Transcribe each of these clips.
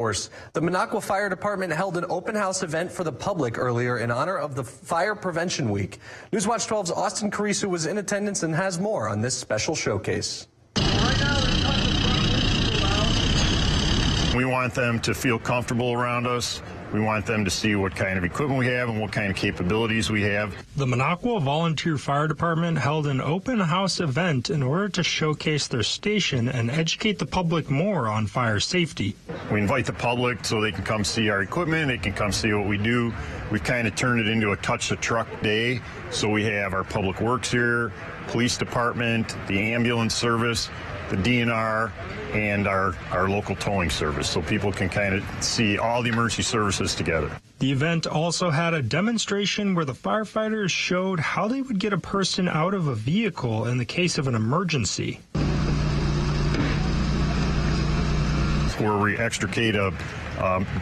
The Minocqua Fire Department held an open house event for the public earlier in honor of the Fire Prevention Week. Newswatch 12's Austin Carisu was in attendance and has more on this special showcase. We want them to feel comfortable around us. We want them to see what kind of equipment we have and what kind of capabilities we have. The Minocqua Volunteer Fire Department held an open house event in order to showcase their station and educate the public more on fire safety. We invite the public so they can come see our equipment, they can come see what we do. We've kind of turned it into a touch the truck day. So we have our public works here, police department, the ambulance service, the DNR, and our local towing service, so people can kind of see all the emergency services together. The event also had a demonstration where the firefighters showed how they would get a person out of a vehicle in the case of an emergency. Where we extricate a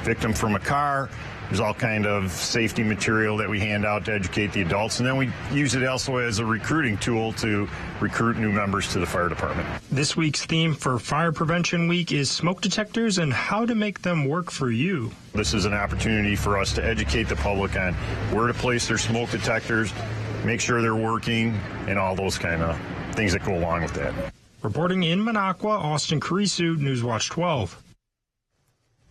victim from a car. There's all kind of safety material that we hand out to educate the adults, and then we use it also as a recruiting tool to recruit new members to the fire department. This week's theme for Fire Prevention Week is smoke detectors and how to make them work for you. This is an opportunity for us to educate the public on where to place their smoke detectors, make sure they're working, and all those kind of things that go along with that. Reporting in Minocqua, Austin Carisu, Newswatch 12.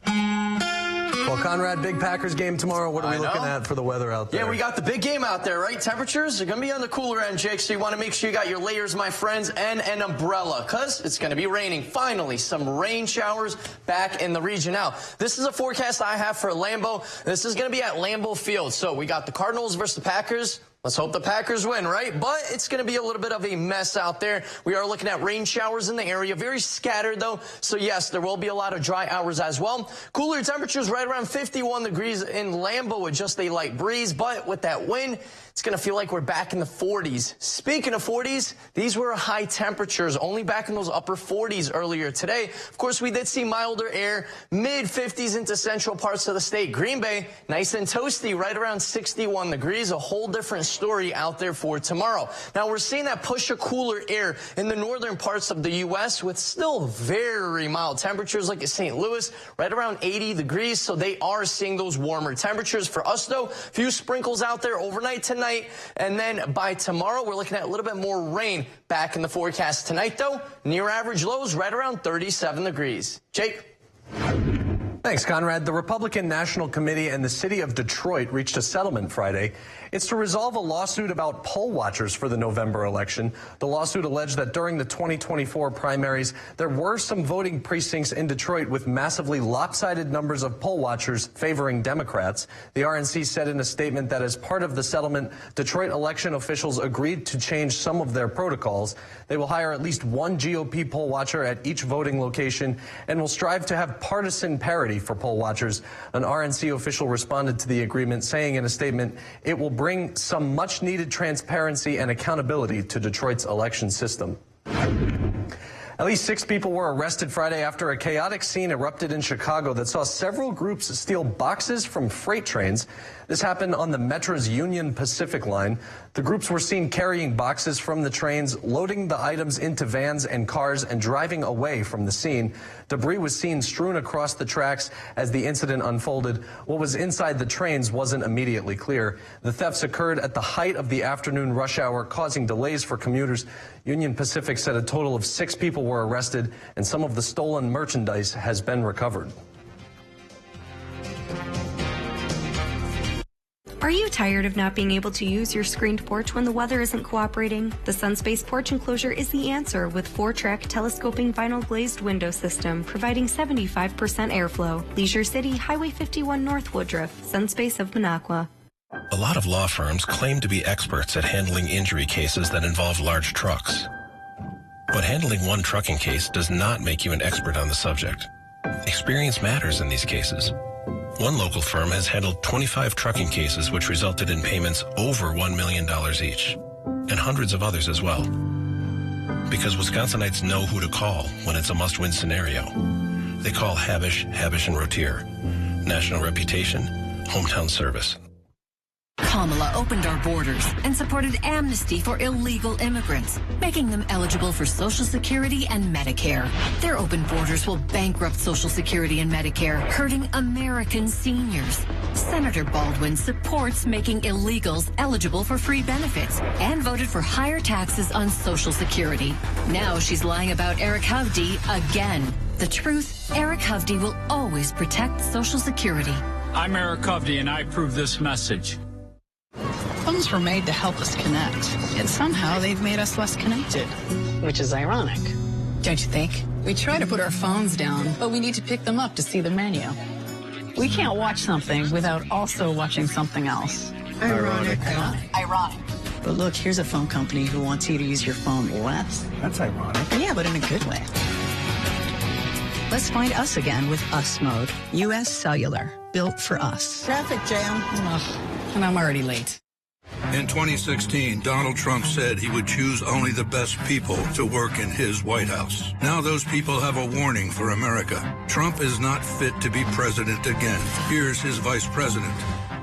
Well, Conrad, big Packers game tomorrow. What are we looking at for the weather out there? Yeah, we got the big game out there, right? Temperatures are going to be on the cooler end, Jake, so you want to make sure you got your layers, my friends, and an umbrella, because it's going to be raining. Finally, some rain showers back in the region. Now, this is a forecast I have for Lambeau. This is going to be at Lambeau Field. So we got the Cardinals versus the Packers. Let's hope the Packers win, right? But it's going to be a little bit of a mess out there. We are looking at rain showers in the area, very scattered, though. So, yes, there will be a lot of dry hours as well. Cooler temperatures right around 51 degrees in Lambeau with just a light breeze. But with that wind, it's going to feel like we're back in the 40s. Speaking of 40s, these were high temperatures, only back in those upper 40s earlier today. Of course, we did see milder air, mid-50s into central parts of the state. Green Bay, nice and toasty, right around 61 degrees, a whole different story out there for tomorrow. Now, we're seeing that push of cooler air in the northern parts of the U.S. with still very mild temperatures like at St. Louis, right around 80 degrees. So they are seeing those warmer temperatures. For us, though, a few sprinkles out there overnight tonight. And then by tomorrow, we're looking at a little bit more rain back in the forecast. Tonight, though, near average lows right around 37 degrees. Jake? Thanks, Conrad. The Republican National Committee and the city of Detroit reached a settlement Friday. It's to resolve a lawsuit about poll watchers for the November election. The lawsuit alleged that during the 2024 primaries, there were some voting precincts in Detroit with massively lopsided numbers of poll watchers favoring Democrats. The RNC said in a statement that as part of the settlement, Detroit election officials agreed to change some of their protocols. They will hire at least one GOP poll watcher at each voting location and will strive to have partisan parity for poll watchers. An RNC official responded to the agreement, saying in a statement, it will bring some much-needed transparency and accountability to Detroit's election system. At least 6 people were arrested Friday after a chaotic scene erupted in Chicago that saw several groups steal boxes from freight trains. This happened on the Metra's Union Pacific line. The groups were seen carrying boxes from the trains, loading the items into vans and cars, and driving away from the scene. Debris was seen strewn across the tracks as the incident unfolded. What was inside the trains wasn't immediately clear. The thefts occurred at the height of the afternoon rush hour, causing delays for commuters. Union Pacific said a total of 6 people were arrested, and some of the stolen merchandise has been recovered. Are you tired of not being able to use your screened porch when the weather isn't cooperating? The Sunspace Porch Enclosure is the answer with 4-track telescoping vinyl glazed window system providing 75% airflow. Leisure City, Highway 51 North Woodruff, Sunspace of Minocqua. A lot of law firms claim to be experts at handling injury cases that involve large trucks. But handling one trucking case does not make you an expert on the subject. Experience matters in these cases. One local firm has handled 25 trucking cases which resulted in payments over $1 million each, and hundreds of others as well. Because Wisconsinites know who to call when it's a must-win scenario. They call Habish, Habish & Rotier. National reputation, hometown service. Kamala opened our borders and supported amnesty for illegal immigrants, making them eligible for Social Security and Medicare. Their open borders will bankrupt Social Security and Medicare, hurting American seniors. Senator Baldwin supports making illegals eligible for free benefits and voted for higher taxes on Social Security. Now she's lying about Eric Hovde again. The truth, Eric Hovde will always protect Social Security. I'm Eric Hovde, and I approve this message. Phones were made to help us connect, yet somehow they've made us less connected, which is ironic. Don't you think? We try to put our phones down, but we need to pick them up to see the menu. We can't watch something without also watching something else. Ironic. Ironic. But look, here's a phone company who wants you to use your phone less. That's ironic. Yeah, but in a good way. Let's find us again with Us Mode. U.S. Cellular, built for us. Traffic jam. Ugh, and I'm already late. In 2016, Donald Trump said he would choose only the best people to work in his White House. Now those people have a warning for America. Trump is not fit to be president again. Here's his vice president.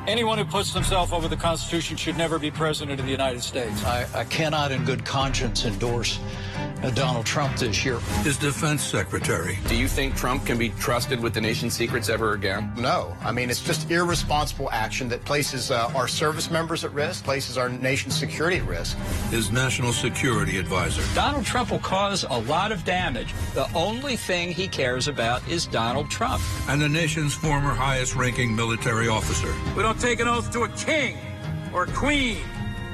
Anyone who puts himself over the Constitution should never be president of the United States. I cannot in good conscience endorse Donald Trump this year. His defense secretary. Do you think Trump can be trusted with the nation's secrets ever again? No. I mean, it's just irresponsible action that places our service members at risk, places our nation's security at risk. His national security advisor. Donald Trump will cause a lot of damage. The only thing he cares about is Donald Trump. And the nation's former highest-ranking military officer. We don't take an oath to a king or a queen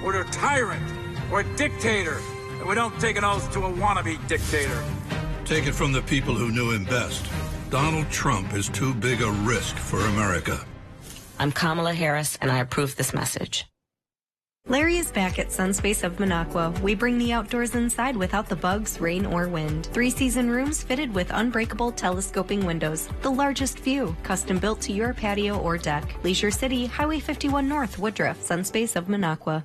or to a tyrant or a dictator. And we don't take an oath to a wannabe dictator. Take it from the people who knew him best. Donald Trump is too big a risk for America. I'm Kamala Harris, and I approve this message. Larry is back at Sunspace of Minocqua. We bring the outdoors inside without the bugs, rain, or wind. 3-season rooms fitted with unbreakable telescoping windows. The largest view, custom built to your patio or deck. Leisure City, Highway 51 North, Woodruff, Sunspace of Minocqua.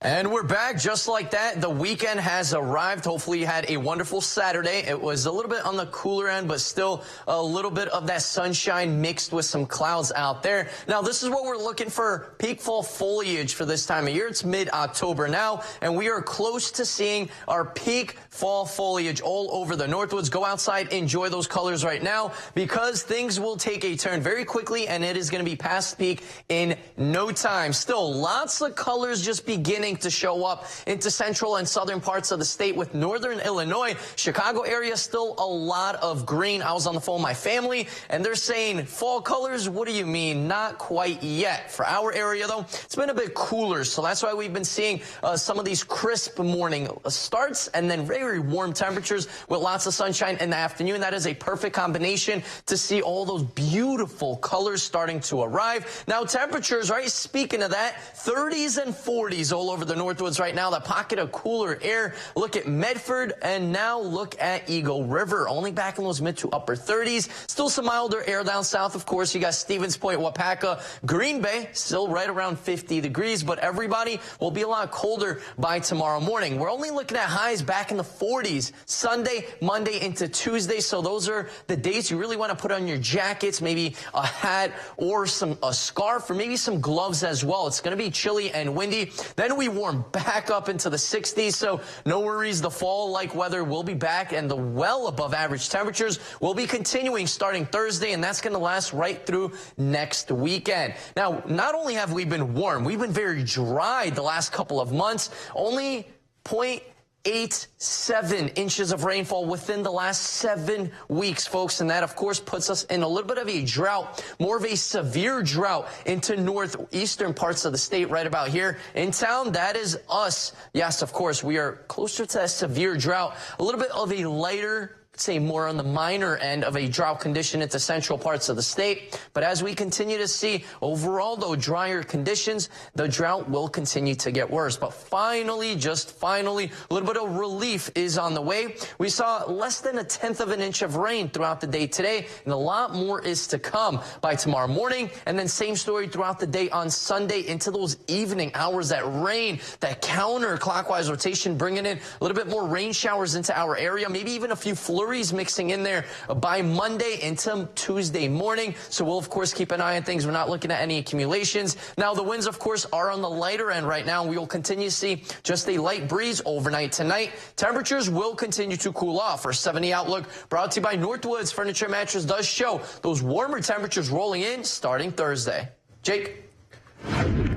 And we're back just like that. The weekend has arrived. Hopefully you had a wonderful Saturday. It was a little bit on the cooler end, but still a little bit of that sunshine mixed with some clouds out there. Now, this is what we're looking for, peak fall foliage for this time of year. It's mid-October now, and we are close to seeing our peak fall foliage all over the Northwoods. Go outside, enjoy those colors right now, because things will take a turn very quickly, and it is going to be past peak in no time. Still, lots of colors just beginning to show up into central and southern parts of the state, with northern Illinois. Chicago area, still a lot of green. I was on the phone with my family, and they're saying, fall colors? What do you mean? Not quite yet. For our area, though, it's been a bit cooler, so that's why we've been seeing some of these crisp morning starts and then very warm temperatures with lots of sunshine in the afternoon. That is a perfect combination to see all those beautiful colors starting to arrive. Now, temperatures, right? Speaking of that, 30s and 40s all over the Northwoods right now. That pocket of cooler air. Look at Medford, and now look at Eagle River. Only back in those mid to upper 30s. Still some milder air down south. Of course, you got Stevens Point, Wapaka, Green Bay, still right around 50 degrees, but everybody will be a lot colder by tomorrow morning. We're only looking at highs back in the 40s Sunday, Monday into Tuesday. So those are the days you really want to put on your jackets, maybe a hat or a scarf, or maybe some gloves as well. It's going to be chilly and windy. Then we warm back up into the 60s, so no worries. The fall-like weather will be back, and the well above average temperatures will be continuing starting Thursday, and that's going to last right through next weekend. Now, not only have we been warm, we've been very dry the last couple of months. Only 0.87 inches of rainfall within the last 7 weeks, folks. And that, of course, puts us in a little bit of a drought, more of a severe drought into northeastern parts of the state right about here in town. That is us. Yes, of course, we are closer to a severe drought, a little bit of a lighter, say more on the minor end of a drought condition into central parts of the state. But as we continue to see overall, though, drier conditions, the drought will continue to get worse. But finally, just finally, a little bit of relief is on the way. We saw less than 1/10 of an inch of rain throughout the day today, and a lot more is to come by tomorrow morning. And then same story throughout the day on Sunday into those evening hours. That rain, that counterclockwise rotation, bringing in a little bit more rain showers into our area, maybe even a few flurries flurries mixing in there by Monday into Tuesday morning. So we'll, of course, keep an eye on things. We're not looking at any accumulations. Now, the winds, of course, are on the lighter end right now. We will continue to see just a light breeze overnight tonight. Temperatures will continue to cool off. Our 70 outlook brought to you by Northwoods Furniture Mattress does show those warmer temperatures rolling in starting Thursday. Jake.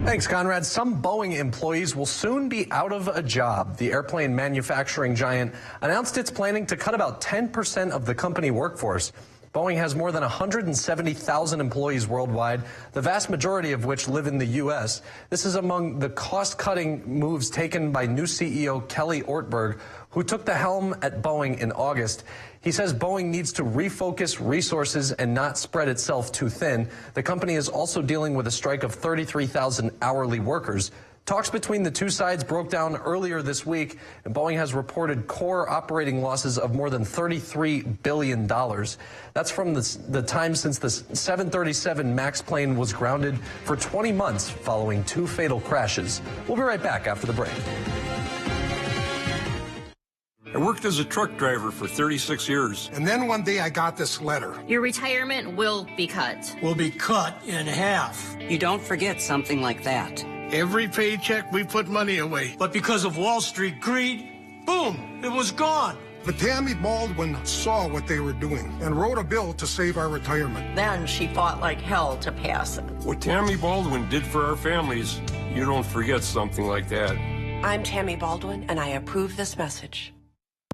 Thanks, Conrad. Some Boeing employees will soon be out of a job. The airplane manufacturing giant announced it's planning to cut about 10% of the company workforce. Boeing has more than 170,000 employees worldwide, the vast majority of which live in the U.S. This is among the cost-cutting moves taken by new CEO Kelly Ortberg, who took the helm at Boeing in August. He says Boeing needs to refocus resources and not spread itself too thin. The company is also dealing with a strike of 33,000 hourly workers. Talks between the two sides broke down earlier this week, and Boeing has reported core operating losses of more than $33 billion. That's from the time since the 737 MAX plane was grounded for 20 months following 2 fatal crashes. We'll be right back after the break. I worked as a truck driver for 36 years. And then one day I got this letter. Your retirement will be cut. Will be cut in half. You don't forget something like that. Every paycheck we put money away. But because of Wall Street greed, boom, it was gone. But Tammy Baldwin saw what they were doing and wrote a bill to save our retirement. Then she fought like hell to pass it. What Tammy Baldwin did for our families, you don't forget something like that. I'm Tammy Baldwin, and I approve this message.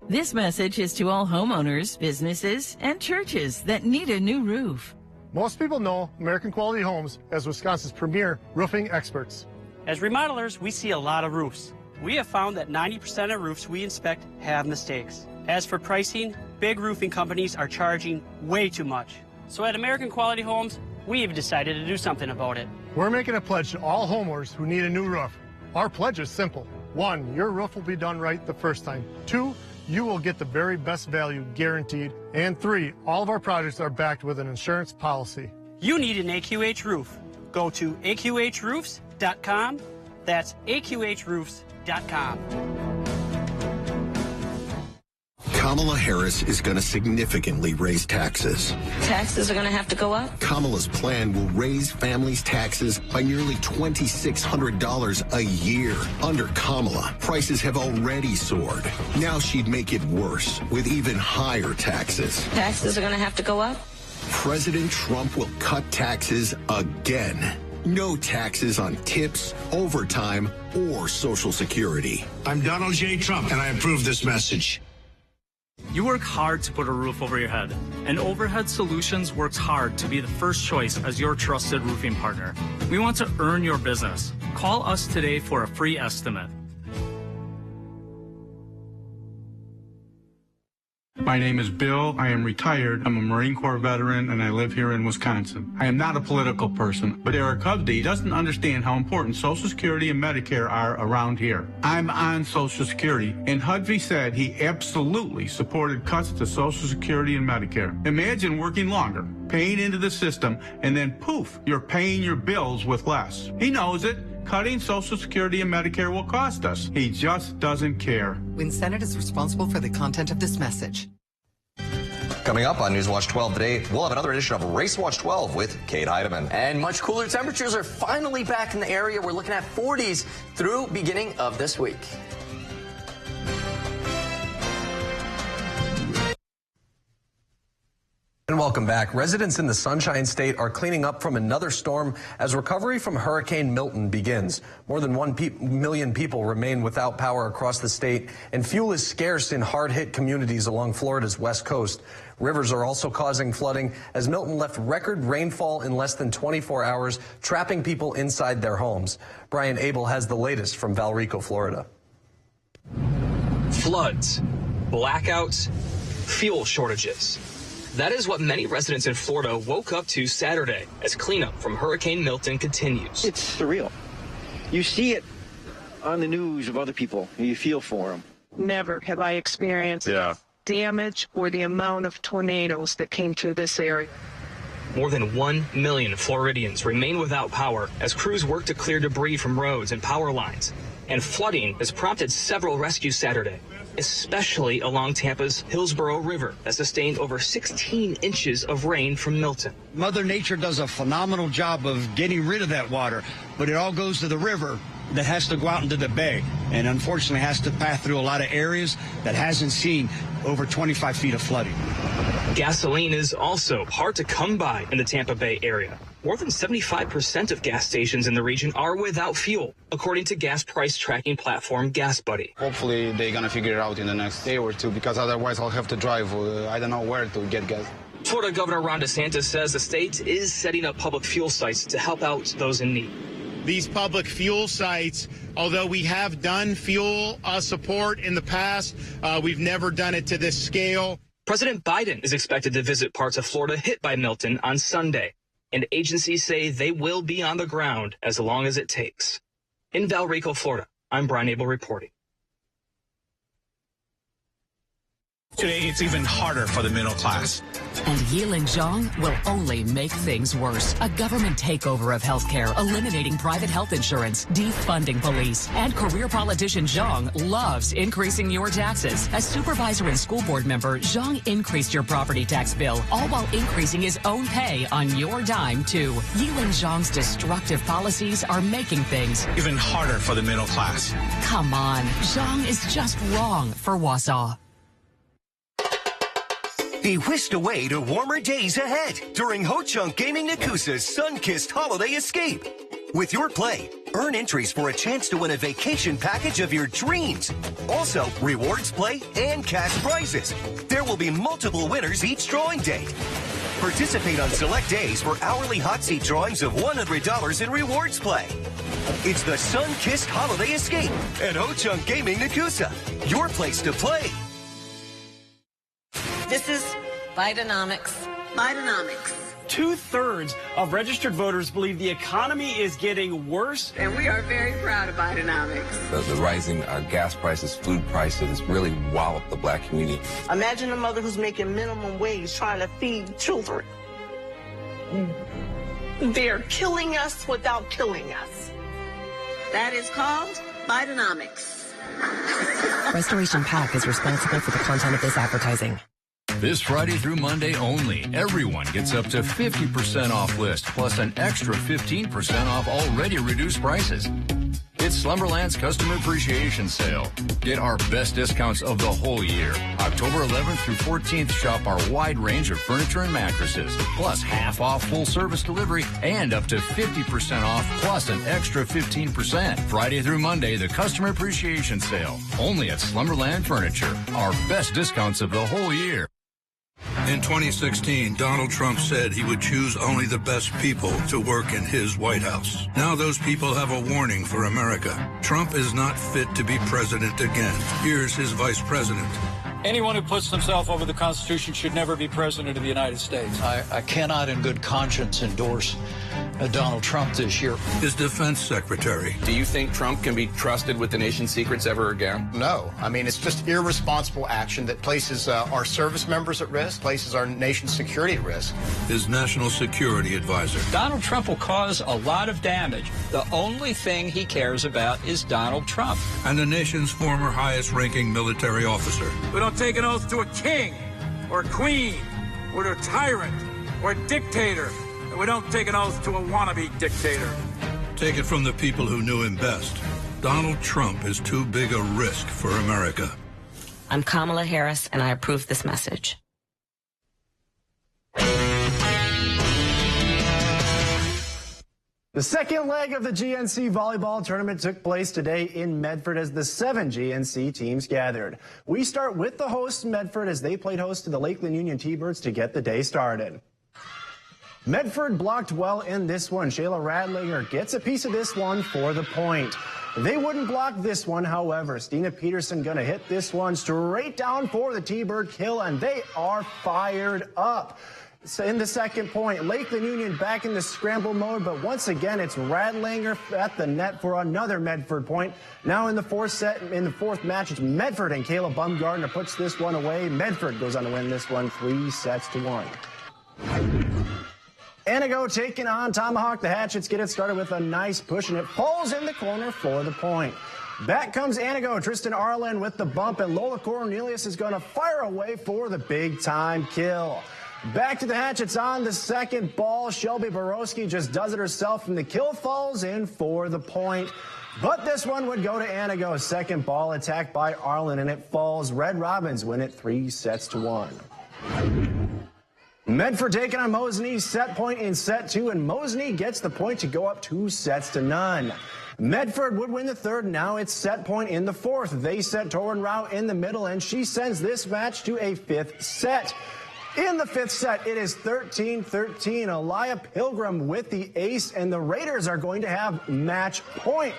This message is to all homeowners, businesses, and churches that need a new roof. Most people know American Quality Homes as Wisconsin's premier roofing experts. As remodelers, we see a lot of roofs. We have found that 90% of roofs we inspect have mistakes. As for pricing, big roofing companies are charging way too much. So at American Quality Homes, we've decided to do something about it. We're making a pledge to all homeowners who need a new roof. Our pledge is simple. 1, your roof will be done right the first time. 2, you will get the very best value guaranteed. And 3, all of our projects are backed with an insurance policy. You need an AQH roof. Go to aqhroofs.com. That's aqhroofs.com. Kamala Harris is going to significantly raise taxes. Taxes are going to have to go up? Kamala's plan will raise families' taxes by nearly $2,600 a year. Under Kamala, prices have already soared. Now she'd make it worse with even higher taxes. Taxes are going to have to go up? President Trump will cut taxes again. No taxes on tips, overtime, or Social Security. I'm Donald J. Trump, and I approve this message. You work hard to put a roof over your head, and Overhead Solutions works hard to be the first choice as your trusted roofing partner. We want to earn your business. Call us today for a free estimate. My name is Bill. I am retired. I'm a Marine Corps veteran, and I live here in Wisconsin. I am not a political person, but Eric Hovde doesn't understand how important Social Security and Medicare are around here. I'm on Social Security, and Hovde said he absolutely supported cuts to Social Security and Medicare. Imagine working longer, paying into the system, and then poof, you're paying your bills with less. He knows it. Cutting Social Security and Medicare will cost us. He just doesn't care. WinSenate is responsible for the content of this message. Coming up on Newswatch 12 today, we'll have another edition of Race Watch 12 with Kate Heidemann. And much cooler temperatures are finally back in the area. We're looking at 40s through beginning of this week. And welcome back. Residents in the Sunshine State are cleaning up from another storm as recovery from Hurricane Milton begins. More than 1 million people remain without power across the state, and fuel is scarce in hard-hit communities along Florida's west coast. Rivers are also causing flooding as Milton left record rainfall in less than 24 hours, trapping people inside their homes. Brian Abel has the latest from Valrico, Florida. Floods, blackouts, fuel shortages. That is what many residents in Florida woke up to Saturday as cleanup from Hurricane Milton continues. It's surreal. You see it on the news of other people, and you feel for them. Never have I experienced damage or the amount of tornadoes that came through this area. More than 1 million Floridians remain without power as crews work to clear debris from roads and power lines. And flooding has prompted several rescues Saturday. especially along Tampa's Hillsborough River that sustained over 16 inches of rain from Milton. Mother Nature does a phenomenal job of getting rid of that water, but it all goes to the river that has to go out into the bay, and unfortunately has to pass through a lot of areas that hasn't seen over 25 feet of flooding. Gasoline is also hard to come by in the Tampa Bay area. More than 75% of gas stations in the region are without fuel, according to gas price tracking platform GasBuddy. Hopefully they're going to figure it out in the next day or two, because otherwise I'll have to drive, I don't know where to get gas. Florida Governor Ron DeSantis says the state is setting up public fuel sites to help out those in need. These public fuel sites, although we have done fuel support in the past, we've never done it to this scale. President Biden is expected to visit parts of Florida hit by Milton on Sunday, and agencies say they will be on the ground as long as it takes. In Valrico, Florida, I'm Brian Abel reporting. Today, it's even harder for the middle class. And Yiling Zhang will only make things worse. A government takeover of healthcare, eliminating private health insurance, defunding police. And career politician Zhang loves increasing your taxes. As supervisor and school board member, Zhang increased your property tax bill, all while increasing his own pay on your dime, too. Yiling Zhang's destructive policies are making things even harder for the middle class. Come on, Zhang is just wrong for Wausau. Be whisked away to warmer days ahead during Ho Chunk Gaming Nakusa's Sun-Kissed Holiday Escape. With your play, earn entries for a chance to win a vacation package of your dreams. Also, rewards play and cash prizes. There will be multiple winners each drawing date. Participate on select days for hourly hot seat drawings of $100 in rewards play. It's the Sun-Kissed Holiday Escape at Ho Chunk Gaming Nakusa. Your place to play. This is Bidenomics. Bidenomics. 2/3 of registered voters believe the economy is getting worse. And we are very proud of Bidenomics. The rising gas prices, food prices really wallop the black community. Imagine a mother who's making minimum wage trying to feed children. They're killing us without killing us. That is called Bidenomics. Restoration PAC is responsible for the content of this advertising. This Friday through Monday only, everyone gets up to 50% off list, plus an extra 15% off already reduced prices. It's Slumberland's Customer Appreciation Sale. Get our best discounts of the whole year. October 11th through 14th, shop our wide range of furniture and mattresses, plus half off full service delivery and up to 50% off, plus an extra 15%. Friday through Monday, the Customer Appreciation Sale. Only at Slumberland Furniture. Our best discounts of the whole year. In 2016, Donald Trump said he would choose only the best people to work in his White House. Now those people have a warning for America. Trump is not fit to be president again. Here's his vice president. Anyone who puts himself over the Constitution should never be president of the United States. I cannot in good conscience endorse Donald Trump this year. His defense secretary. Do you think Trump can be trusted with the nation's secrets ever again? No. I mean, it's just irresponsible action that places our service members at risk, places our nation's security at risk. His national security advisor. Donald Trump will cause a lot of damage. The only thing he cares about is Donald Trump. And the nation's former highest-ranking military officer. We don't take an oath to a king or a queen or to a tyrant or a dictator. We don't take an oath to a wannabe dictator. Take it from the people who knew him best. Donald Trump is too big a risk for America. I'm Kamala Harris, and I approve this message. The second leg of the GNC volleyball tournament took place today in Medford as the 7 GNC teams gathered. We start with the hosts, Medford, as they played host to the Lakeland Union T-Birds to get the day started. Medford blocked well in this one. Shayla Radlinger gets a piece of this one for the point. They wouldn't block this one, however. Stina Peterson gonna hit this one straight down for the T-Bird kill, and they are fired up. So in the second point, Lakeland Union back in the scramble mode, but once again, it's Radlinger at the net for another Medford point. Now in the fourth match, it's Medford, and Kayla Bumgardner puts this one away. Medford goes on to win this one 3-1. Anago taking on Tomahawk. The Hatchets get it started with a nice push, and it falls in the corner for the point. Back comes Anago. Tristan Arlen with the bump, and Lola Cornelius is going to fire away for the big-time kill. Back to the Hatchets on the second ball. Shelby Borowski just does it herself, and the kill falls in for the point. But this one would go to Anago. Second ball attacked by Arlen, and it falls. Red Robins win it 3-1. Medford taking on Mosinee. Set point in set 2, and Mosinee gets the point to go up 2-0. Medford would win the third. Now it's set point in the fourth. They set Torrin Rao in the middle, and she sends this match to a fifth set. In the fifth set, it is 13-13. Elia Pilgrim with the ace, and the Raiders are going to have match point.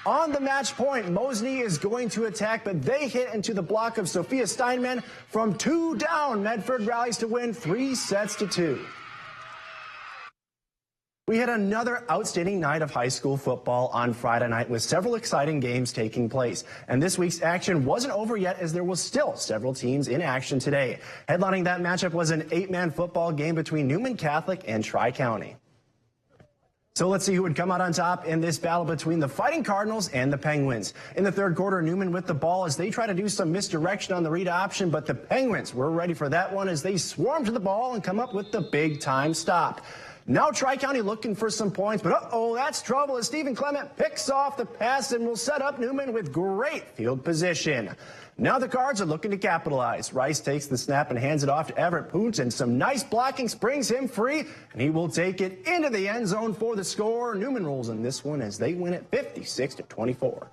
On the match point, Mosinee is going to attack, but they hit into the block of Sophia Steinman. From 2 down, Medford rallies to win 3-2. We had another outstanding night of high school football on Friday night with several exciting games taking place. And this week's action wasn't over yet, as there was still several teams in action today. Headlining that matchup was an 8-man football game between Newman Catholic and Tri-County. So let's see who would come out on top in this battle between the Fighting Cardinals and the Penguins. In the third quarter, Newman with the ball as they try to do some misdirection on the read option, but the Penguins were ready for that one as they swarm to the ball and come up with the big-time stop. Now Tri-County looking for some points, but uh-oh, that's trouble as Stephen Clement picks off the pass and will set up Newman with great field position. Now the Cards are looking to capitalize. Rice takes the snap and hands it off to Everett Poots, and some nice blocking springs him free, and he will take it into the end zone for the score. Newman rolls in this one as they win it 56-24.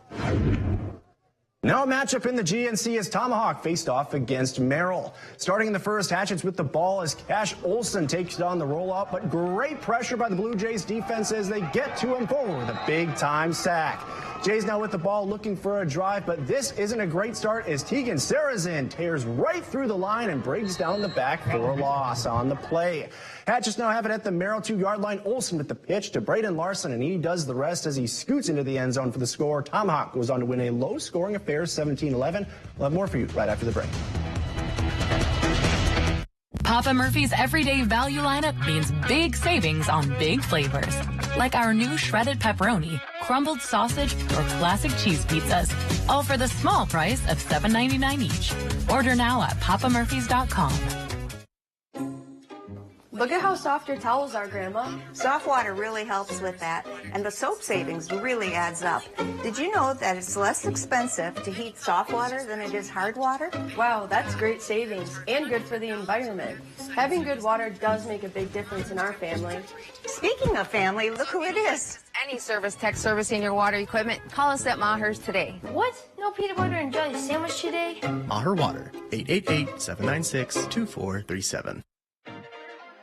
Now a matchup in the GNC as Tomahawk faced off against Merrill. Starting in the first, Hatchets with the ball as Cash Olson takes on the rollout, but great pressure by the Blue Jays defense as they get to him for the big-time sack. Jays now with the ball looking for a drive, but this isn't a great start as Tegan Sarazin tears right through the line and brings down the back for a loss on the play. Hatchets now have it at the Merrill 2-yard line. Olson with the pitch to Braden Larson, and he does the rest as he scoots into the end zone for the score. Tomahawk goes on to win a low-scoring affair, 17-11. We'll have more for you right after the break. Papa Murphy's everyday value lineup means big savings on big flavors, like our new shredded pepperoni, crumbled sausage, or classic cheese pizzas, all for the small price of $7.99 each. Order now at papamurphys.com. Look at how soft your towels are, Grandma. Soft water really helps with that, and the soap savings really adds up. Did you know that it's less expensive to heat soft water than it is hard water? Wow, that's great savings and good for the environment. Having good water does make a big difference in our family. Speaking of family, look who it is. Any service tech servicing your water equipment, call us at Maher's today. What? No peanut butter and jelly sandwich today? Maher Water, 888-796-2437.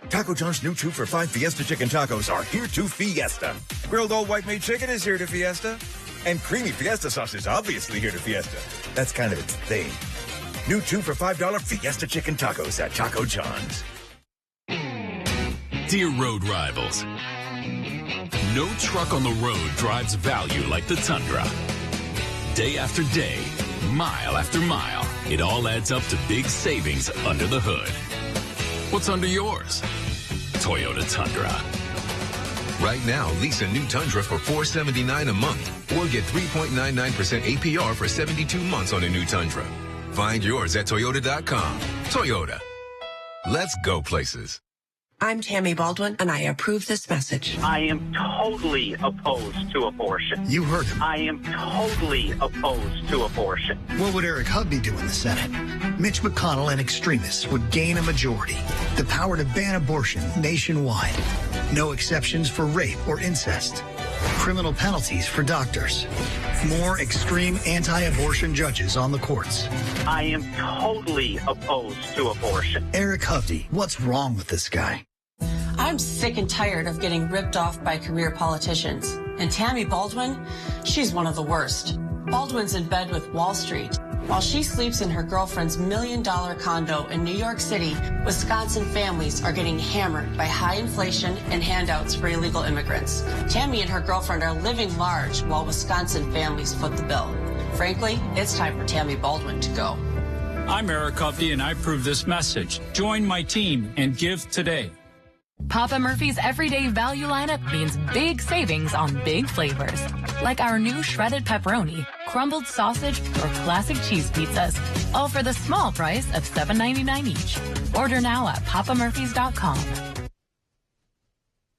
Taco John's new 2 for $5 Fiesta Chicken Tacos are here to Fiesta. Grilled old white meat chicken is here to Fiesta. And creamy Fiesta sauce is obviously here to Fiesta. That's kind of its thing. New 2 for $5 Fiesta Chicken Tacos at Taco John's. Dear road rivals, no truck on the road drives value like the Tundra. Day after day, mile after mile, it all adds up to big savings under the hood. What's under yours? Toyota Tundra. Right now, lease a new Tundra for $479 a month or get 3.99% APR for 72 months on a new Tundra. Find yours at Toyota.com. Toyota. Let's go places. I'm Tammy Baldwin, and I approve this message. I am totally opposed to abortion. You heard him. I am totally opposed to abortion. What would Eric Hubby do in the Senate? Mitch McConnell and extremists would gain a majority. The power to ban abortion nationwide. No exceptions for rape or incest. Criminal penalties for doctors. More extreme anti-abortion judges on the courts. I am totally opposed to abortion. Eric Hovde, what's wrong with this guy? I'm sick and tired of getting ripped off by career politicians. And Tammy Baldwin, she's one of the worst. Baldwin's in bed with Wall Street. While she sleeps in her girlfriend's $1 million condo in New York City, Wisconsin families are getting hammered by high inflation and handouts for illegal immigrants. Tammy and her girlfriend are living large while Wisconsin families foot the bill. Frankly, it's time for Tammy Baldwin to go. I'm Eric Hovde, and I approve this message. Join my team and give today. Papa Murphy's everyday value lineup means big savings on big flavors. Like our new shredded pepperoni, crumbled sausage, or classic cheese pizzas. All for the small price of $7.99 each. Order now at papamurphys.com.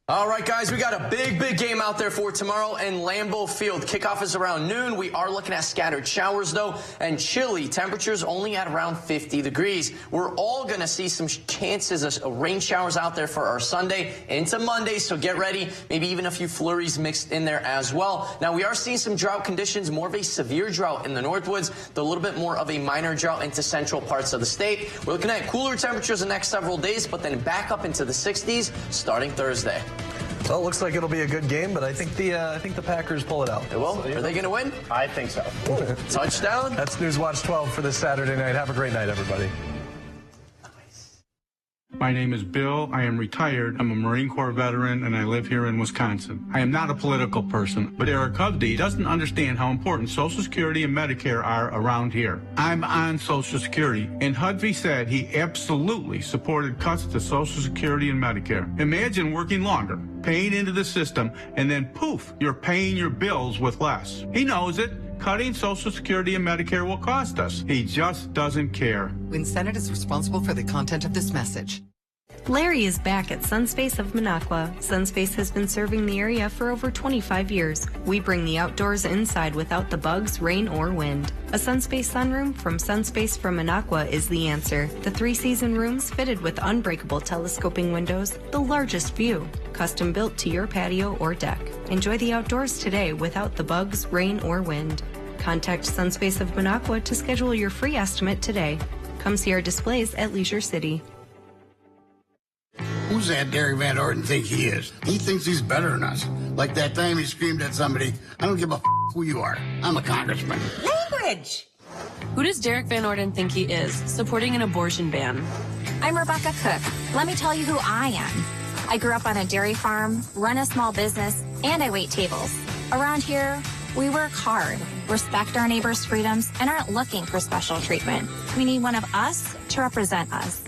All right, guys, we got a big game out there for tomorrow in Lambeau Field. Kickoff is around noon. We are looking at scattered showers, though, and chilly temperatures only at around 50 degrees. We're all going to see some chances of rain showers out there for our Sunday into Monday, so get ready. Maybe even a few flurries mixed in there as well. Now, we are seeing some drought conditions, more of a severe drought in the Northwoods, a little bit more of a minor drought into central parts of the state. We're looking at cooler temperatures the next several days, but then back up into the 60s starting Thursday. Well, it looks like it'll be a good game, but I think the Packers pull it out. They will? Are they going to win? I think so. Touchdown? That's Newswatch 12 for this Saturday night. Have a great night, everybody. My name is Bill. I am retired. I'm a Marine Corps veteran, and I live here in Wisconsin. I am not a political person, but Eric Hovde doesn't understand how important Social Security and Medicare are around here. I'm on Social Security, and Hovde said he absolutely supported cuts to Social Security and Medicare. Imagine working longer, paying into the system, and then poof, you're paying your bills with less. He knows it. Cutting Social Security and Medicare will cost us. He just doesn't care. WinSenate is responsible for the content of this message. Larry is back at Sunspace of Minocqua. Sunspace has been serving the area for over 25 years. We bring the outdoors inside without the bugs, rain, or wind. A Sunspace sunroom from Sunspace from Minocqua is the answer. The 3-season rooms fitted with unbreakable telescoping windows, the largest view, custom built to your patio or deck. Enjoy the outdoors today without the bugs, rain, or wind. Contact Sunspace of Minocqua to schedule your free estimate today. Come see our displays at Leisure City. Who's that Derek Van Orden think he is? He thinks he's better than us. Like that time he screamed at somebody, I don't give a who you are. I'm a congressman. Language! Who does Derek Van Orden think he is, supporting an abortion ban? I'm Rebecca Cook. Let me tell you who I am. I grew up on a dairy farm, run a small business, and I wait tables. Around here, we work hard, respect our neighbors' freedoms, and aren't looking for special treatment. We need one of us to represent us.